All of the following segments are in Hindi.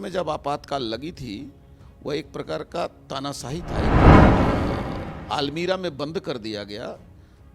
में जब आपातकाल लगी थी, वह एक प्रकार का तानाशाही था। आलमीरा में बंद कर दिया गया,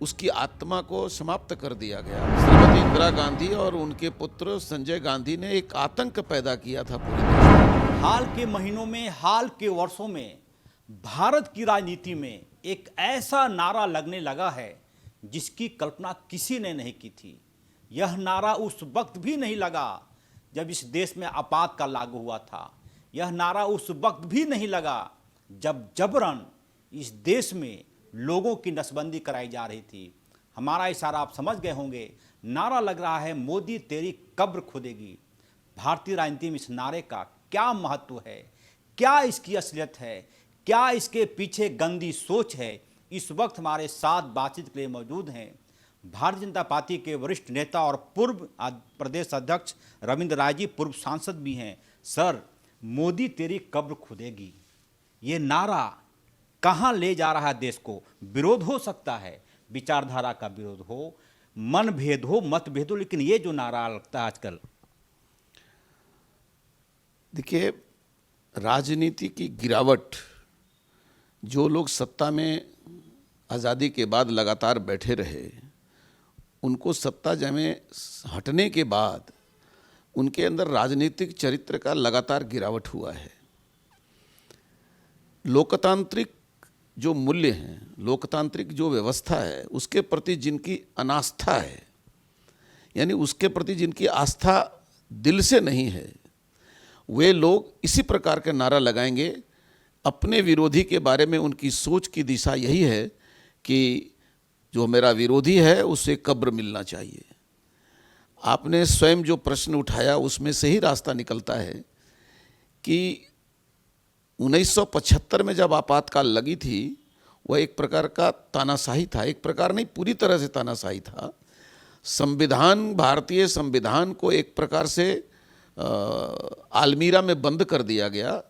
उसकी आत्मा को समाप्त कर दिया गया। श्रीमती इंदिरा गांधी और उनके पुत्र संजय गांधी ने एक आतंक पैदा किया था पूरे देश में। हाल के महीनों में, हाल के वर्षों में भारत की राजनीति में एक ऐसा नारा लगने लगा है जिसकी कल्पना किसी ने नहीं की थी। यह नारा उस वक्त भी नहीं लगा जब इस देश में आपातकाल लागू हुआ था। यह नारा उस वक्त भी नहीं लगा जब जबरन इस देश में लोगों की नसबंदी कराई जा रही थी। हमारा इशारा आप समझ गए होंगे। नारा लग रहा है, मोदी तेरी कब्र खुदेगी। भारतीय राजनीति में इस नारे का क्या महत्व है, क्या इसकी असलियत है, क्या इसके पीछे गंदी सोच है, इस वक्त हमारे साथ बातचीत के लिए मौजूद हैं भारतीय जनता पार्टी के वरिष्ठ नेता और पूर्व प्रदेश अध्यक्ष रविंद्र राय जी, पूर्व सांसद भी हैं। सर, मोदी तेरी कब्र खुदेगी, ये नारा कहाँ ले जा रहा है देश को? विरोध हो सकता है, विचारधारा का विरोध हो, मन भेद हो, मतभेद हो, लेकिन ये जो नारा लगता है आजकल। देखिए, राजनीति की गिरावट, जो लोग सत्ता में आज़ादी के बाद लगातार बैठे रहे, उनको सत्ता में हटने के बाद उनके अंदर राजनीतिक चरित्र का लगातार गिरावट हुआ है। लोकतांत्रिक जो मूल्य हैं, लोकतांत्रिक जो व्यवस्था है, उसके प्रति जिनकी अनास्था है, यानी उसके प्रति जिनकी आस्था दिल से नहीं है, वे लोग इसी प्रकार के नारा लगाएंगे। अपने विरोधी के बारे में उनकी सोच की दिशा यही है कि जो मेरा विरोधी है उसे कब्र मिलना चाहिए। आपने स्वयं जो प्रश्न उठाया उसमें से ही रास्ता निकलता है कि 1975 में जब आपातकाल लगी थी, वह एक प्रकार का तानाशाही था। एक प्रकार नहीं, पूरी तरह से तानाशाही था। संविधान, भारतीय संविधान को एक प्रकार से आलमीरा में बंद कर दिया गया,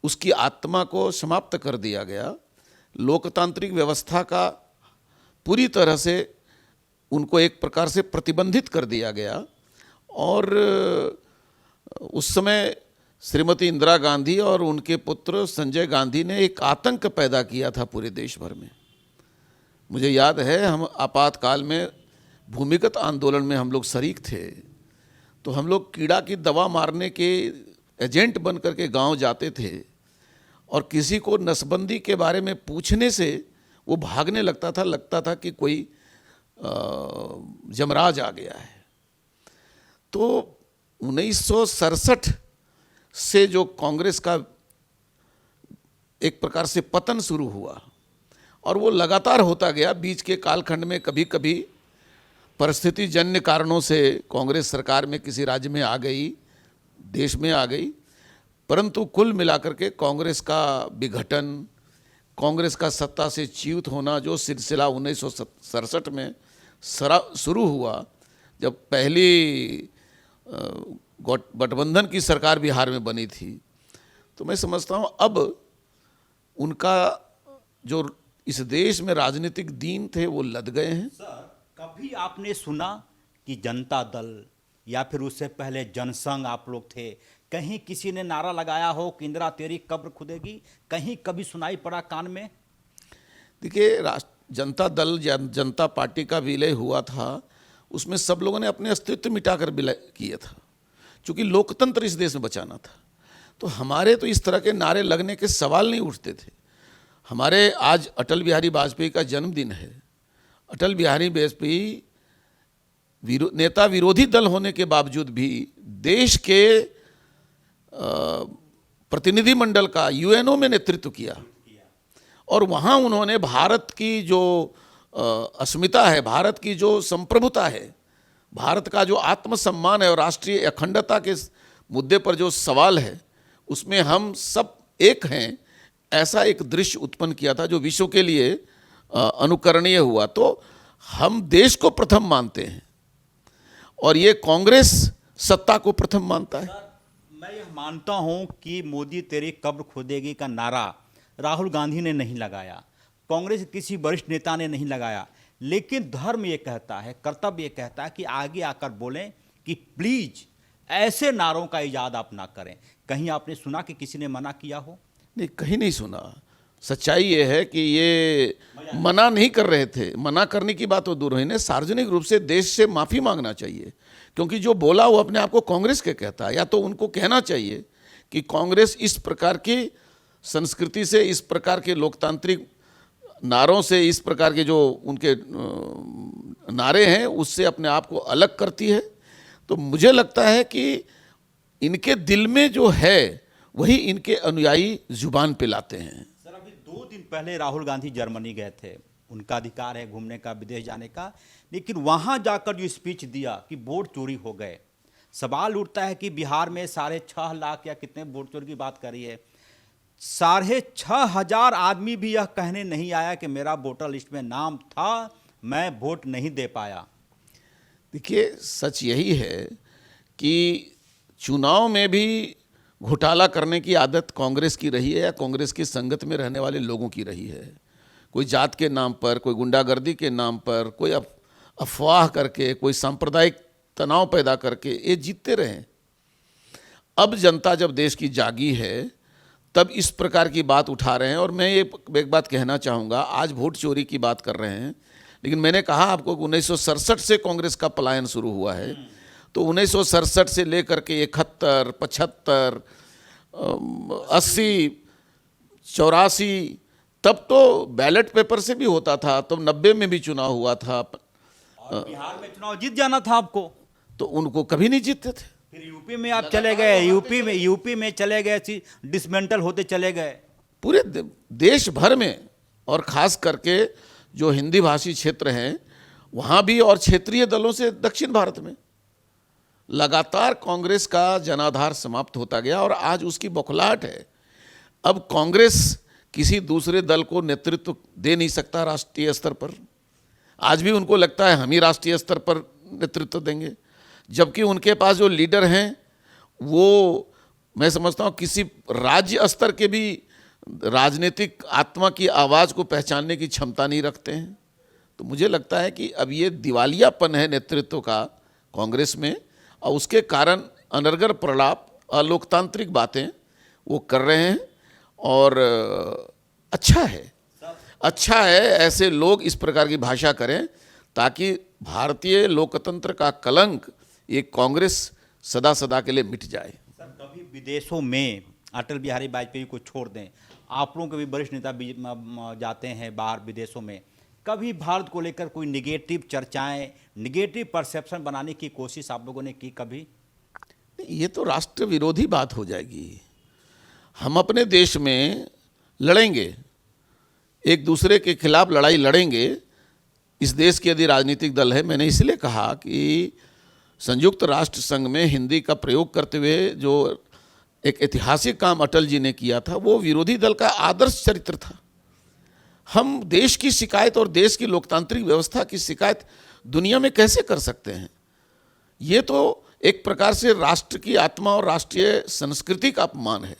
उसकी आत्मा को समाप्त कर दिया गया। लोकतांत्रिक व्यवस्था का पूरी तरह से उनको एक प्रकार से प्रतिबंधित कर दिया गया। और उस समय श्रीमती इंदिरा गांधी और उनके पुत्र संजय गांधी ने एक आतंक पैदा किया था पूरे देश भर में। मुझे याद है, हम आपातकाल में भूमिगत आंदोलन में हम लोग शरीक थे, तो हम लोग कीड़ा की दवा मारने के एजेंट बन करके गांव जाते थे और किसी को नसबंदी के बारे में पूछने से वो भागने लगता था कि कोई जमराज आ गया है। तो 1967 से जो कांग्रेस का एक प्रकार से पतन शुरू हुआ और वो लगातार होता गया। बीच के कालखंड में कभी कभी परिस्थिति जन्य कारणों से कांग्रेस सरकार में किसी राज्य में आ गई, देश में आ गई, परंतु कुल मिलाकर के कांग्रेस का विघटन, कांग्रेस का सत्ता से च्युत होना, जो सिलसिला 1967 में शुरू हुआ, जब पहली गठबंधन की सरकार बिहार में बनी थी, तो मैं समझता हूँ अब उनका जो इस देश में राजनीतिक दिन थे वो लद गए हैं। सर, कभी आपने सुना कि जनता दल या फिर उससे पहले जनसंघ आप लोग थे, कहीं किसी ने नारा लगाया हो कि इंदिरा तेरी कब्र खुदेगी? कहीं कभी सुनाई पड़ा कान में? देखिए, जनता दल, जनता पार्टी का विलय हुआ था, उसमें सब लोगों ने अपने अस्तित्व मिटाकर विलय किया था, क्योंकि लोकतंत्र इस देश में बचाना था। तो हमारे तो इस तरह के नारे लगने के सवाल नहीं उठते थे। हमारे आज अटल बिहारी वाजपेयी का जन्मदिन है। अटल बिहारी वाजपेयी नेता विरोधी दल होने के बावजूद भी देश के प्रतिनिधिमंडल का यूएनओ में नेतृत्व किया और वहाँ उन्होंने भारत की जो अस्मिता है, भारत की जो संप्रभुता है, भारत का जो आत्मसम्मान है और राष्ट्रीय अखंडता के मुद्दे पर जो सवाल है, उसमें हम सब एक हैं, ऐसा एक दृश्य उत्पन्न किया था जो विश्व के लिए अनुकरणीय हुआ। तो हम देश को प्रथम मानते हैं और ये कांग्रेस सत्ता को प्रथम मानता है। मैं यह मानता हूं कि मोदी तेरी कब्र खुदेगी का नारा राहुल गांधी ने नहीं लगाया, कांग्रेस के किसी वरिष्ठ नेता ने नहीं लगाया, लेकिन धर्म ये कहता है, कर्तव्य ये कहता है कि आगे आकर बोलें कि प्लीज ऐसे नारों का इजाद आप ना करें। कहीं आपने सुना कि किसी ने मना किया हो? नहीं, कहीं नहीं सुना। सच्चाई ये है कि ये मना नहीं कर रहे थे। मना करने की बात तो दूर हुई, इन्हें सार्वजनिक रूप से देश से माफ़ी मांगना चाहिए, क्योंकि जो बोला वो अपने आप को कांग्रेस के कहता है। या तो उनको कहना चाहिए कि कांग्रेस इस प्रकार की संस्कृति से, इस प्रकार के लोकतांत्रिक नारों से, इस प्रकार के जो उनके नारे हैं उससे अपने आप को अलग करती है। तो मुझे लगता है कि इनके दिल में जो है वही इनके अनुयायी जुबान पे लाते हैं। सर, अभी 2 दिन पहले राहुल गांधी जर्मनी गए थे। उनका अधिकार है घूमने का, विदेश जाने का, लेकिन वहां जाकर जो स्पीच दिया कि वोट चोरी हो गए, सवाल उठता है कि बिहार में 6.5 लाख या कितने वोट चोरी की बात करी है। 6,500 आदमी भी यह कहने नहीं आया कि मेरा वोटर लिस्ट में नाम था, मैं वोट नहीं दे पाया। देखिए, सच यही है कि चुनाव में भी घोटाला करने की आदत कांग्रेस की रही है या कांग्रेस की संगत में रहने वाले लोगों की रही है। कोई जात के नाम पर, कोई गुंडागर्दी के नाम पर, कोई अफवाह करके, कोई सांप्रदायिक तनाव पैदा करके ये जीतते रहे। अब जनता जब देश की जागी है तब इस प्रकार की बात उठा रहे हैं। और मैं ये एक बात कहना चाहूँगा, आज वोट चोरी की बात कर रहे हैं, लेकिन मैंने कहा आपको 1967 से कांग्रेस का पलायन शुरू हुआ है। तो 1967 से लेकर के 71, 75, 80, 84, तब तो बैलेट पेपर से भी होता था। तब 90 में भी चुनाव हुआ था। और बिहार में चुनाव जीत जाना था आपको, तो उनको कभी नहीं जीतते थे। फिर यूपी में आप चले गए, यूपी में चले गए, डिसमेंटल होते चले गए। पूरे देश भर में, और खास करके जो हिंदी भाषी क्षेत्र हैं वहाँ भी, और क्षेत्रीय दलों से दक्षिण भारत में लगातार कांग्रेस का जनाधार समाप्त होता गया। और आज उसकी बौखलाहट है। अब कांग्रेस किसी दूसरे दल को नेतृत्व दे नहीं सकता राष्ट्रीय स्तर पर। आज भी उनको लगता है हम ही राष्ट्रीय स्तर पर नेतृत्व देंगे, जबकि उनके पास जो लीडर हैं वो, मैं समझता हूँ, किसी राज्य स्तर के भी राजनीतिक आत्मा की आवाज़ को पहचानने की क्षमता नहीं रखते हैं। तो मुझे लगता है कि अब ये दिवालियापन है नेतृत्व का कांग्रेस में, और उसके कारण अनर्गल प्रलाप, अलोकतांत्रिक बातें वो कर रहे हैं। और अच्छा है ऐसे लोग इस प्रकार की भाषा करें, ताकि भारतीय लोकतंत्र का कलंक ये कांग्रेस सदा सदा के लिए मिट जाए। सर, कभी विदेशों में अटल बिहारी वाजपेयी को छोड़ दें, आप लोगों के भी वरिष्ठ नेता जाते हैं बाहर विदेशों में, कभी भारत को लेकर कोई निगेटिव चर्चाएं, निगेटिव परसेप्शन बनाने की कोशिश आप लोगों ने की कभी? ये तो राष्ट्र विरोधी बात हो जाएगी। हम अपने देश में लड़ेंगे, एक दूसरे के खिलाफ लड़ाई लड़ेंगे। इस देश के यदि राजनीतिक दल है, मैंने इसलिए कहा कि संयुक्त राष्ट्र संघ में हिंदी का प्रयोग करते हुए जो एक ऐतिहासिक काम अटल जी ने किया था, वो विरोधी दल का आदर्श चरित्र था। हम देश की शिकायत और देश की लोकतांत्रिक व्यवस्था की शिकायत दुनिया में कैसे कर सकते हैं? ये तो एक प्रकार से राष्ट्र की आत्मा और राष्ट्रीय संस्कृति का अपमान है।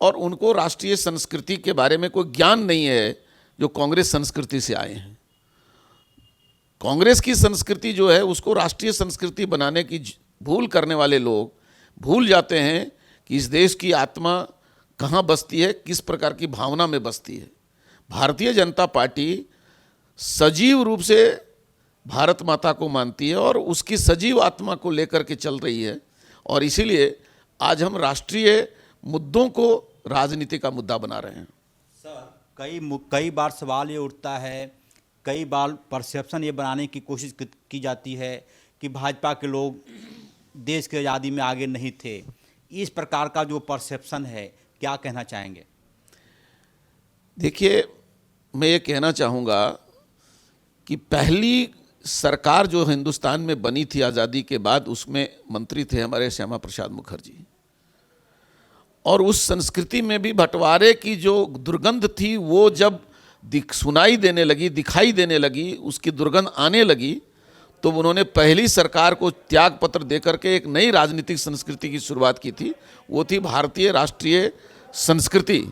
और उनको राष्ट्रीय संस्कृति के बारे में कोई ज्ञान नहीं है जो कांग्रेस संस्कृति से आए हैं। कांग्रेस की संस्कृति जो है उसको राष्ट्रीय संस्कृति बनाने की भूल करने वाले लोग भूल जाते हैं कि इस देश की आत्मा कहाँ बसती है, किस प्रकार की भावना में बसती है। भारतीय जनता पार्टी सजीव रूप से भारत माता को मानती है और उसकी सजीव आत्मा को लेकर के चल रही है। और इसीलिए आज हम राष्ट्रीय मुद्दों को राजनीति का मुद्दा बना रहे हैं। सर, कई बार सवाल ये उठता है, कई बार परसेप्शन ये बनाने की कोशिश की जाती है कि भाजपा के लोग देश की आज़ादी में आगे नहीं थे। इस प्रकार का जो परसेप्शन है, क्या कहना चाहेंगे? देखिए, मैं ये कहना चाहूँगा कि पहली सरकार जो हिंदुस्तान में बनी थी आज़ादी के बाद, उसमें मंत्री थे हमारे श्यामा प्रसाद मुखर्जी। और उस संस्कृति में भी बंटवारे की जो दुर्गंध थी, वो जब सुनाई देने लगी, दिखाई देने लगी, उसकी दुर्गंध आने लगी, तो उन्होंने पहली सरकार को त्याग पत्र देकर के एक नई राजनीतिक संस्कृति की शुरुआत की थी। वो थी भारतीय राष्ट्रीय संस्कृति।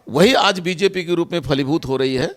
वही आज बीजेपी के रूप में फलीभूत हो रही है।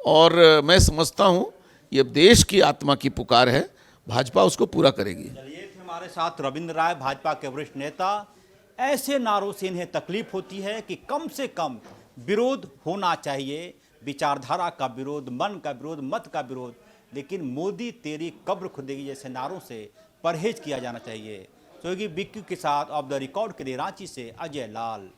और मैं समझता हूँ ये देश की आत्मा की पुकार है, भाजपा उसको पूरा करेगी। चलिए, हमारे साथ रविंद्र राय, भाजपा के वरिष्ठ नेता। ऐसे नारों से इन्हें तकलीफ होती है कि कम से कम विरोध होना चाहिए, विचारधारा का विरोध, मन का विरोध, मत का विरोध, लेकिन मोदी तेरी कब्र खुदेगी जैसे नारों से परहेज किया जाना चाहिए। सहयोगी बिक्की के साथ ऑफ द रिकॉर्ड के लिए रांची से अजय लाल।